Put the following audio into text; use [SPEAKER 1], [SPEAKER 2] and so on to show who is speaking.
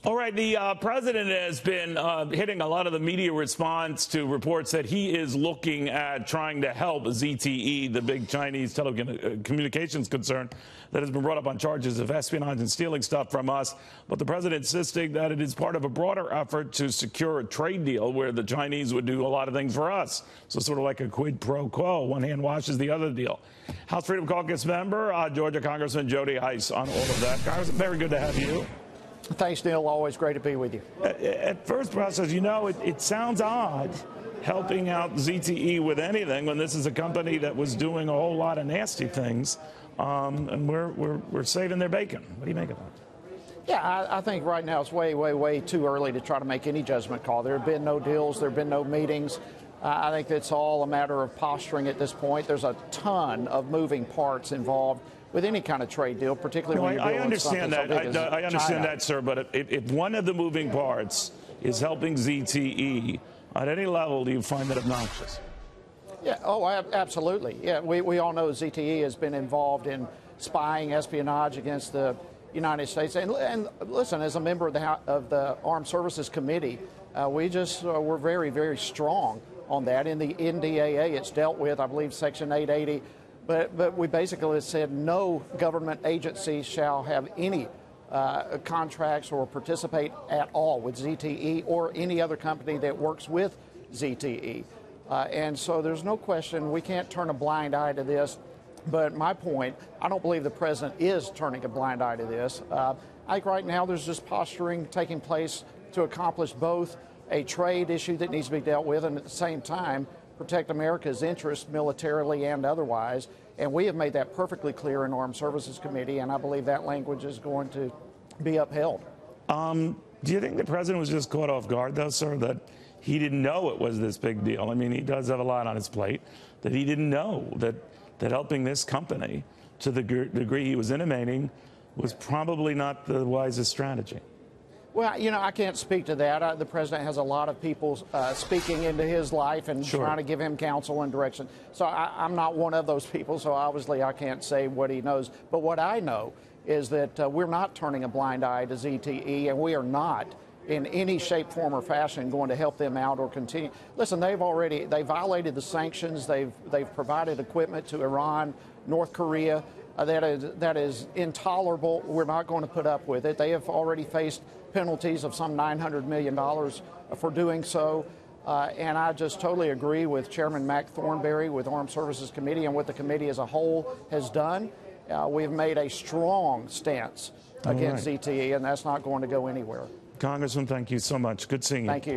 [SPEAKER 1] All right, the president has been hitting a lot of the media response to reports that he is looking at trying to help ZTE, the big Chinese telecommunications concern that has been brought up on charges of espionage and stealing stuff from us. But the president insisting that it is part of a broader effort to secure a trade deal where the Chinese would do a lot of things for us. So sort of like a quid pro quo. One hand washes the other deal. House Freedom Caucus member, Georgia Congressman Jody Hice on all of that. Congressman, very good to have you.
[SPEAKER 2] Thanks, Neil. Always great to be with you.
[SPEAKER 1] At first process, you know, it sounds odd helping out ZTE with anything when this is a company that was doing a whole lot of nasty things, and we're saving their bacon. What do you make of that?
[SPEAKER 2] Yeah, I think right now it's way too early to try to make any judgment call. There have been no deals. There have been no meetings. I think it's all a matter of posturing at this point. There's a ton of moving parts involved with any kind of trade deal, particularly when you're dealing with something so big as China.
[SPEAKER 1] I understand that, sir, but if one of the moving parts is helping ZTE, at any level do you find that obnoxious?
[SPEAKER 2] Yeah, oh, absolutely. Yeah, we all know ZTE has been involved in spying, espionage against the United States. And listen, as a member of the Armed Services Committee, we're very strong on that. In the NDAA, it's dealt with, I believe, Section 880. But we basically said no government agency shall have any contracts or participate at all with ZTE or any other company that works with ZTE. And so there's no question we can't turn a blind eye to this. But my point, I don't believe the president is turning a blind eye to this. I think right now there's just posturing taking place to accomplish both a trade issue that needs to be dealt with and at the same time protect America's interests militarily and otherwise. And we have made that perfectly clear in Armed Services Committee, and I believe that language is going to be upheld.
[SPEAKER 1] Do you think the president was just caught off guard, though, sir, that he didn't know it was this big deal? I mean, he does have a lot on his plate, that he didn't know that helping this company to the degree he was intimating was probably not the wisest strategy.
[SPEAKER 2] Well, you know, I can't speak to that. The president has a lot of people speaking into his life and trying to give him counsel and direction. So I'm not one of those people, so obviously I can't say what he knows. But what I know is that we're not turning a blind eye to ZTE, and we are not in any shape, form, or fashion going to help them out or continue. Listen, they violated the sanctions. They've provided equipment to Iran, North Korea. That is intolerable. We're not going to put up with it. They have already faced penalties of some $900 million for doing so. And I just totally agree with Chairman Mac Thornberry with Armed Services Committee and what the committee as a whole has done. We've made a strong stance against ZTE, and that's not going to go anywhere.
[SPEAKER 1] Congressman, thank you so much. Good seeing you.
[SPEAKER 2] Thank you.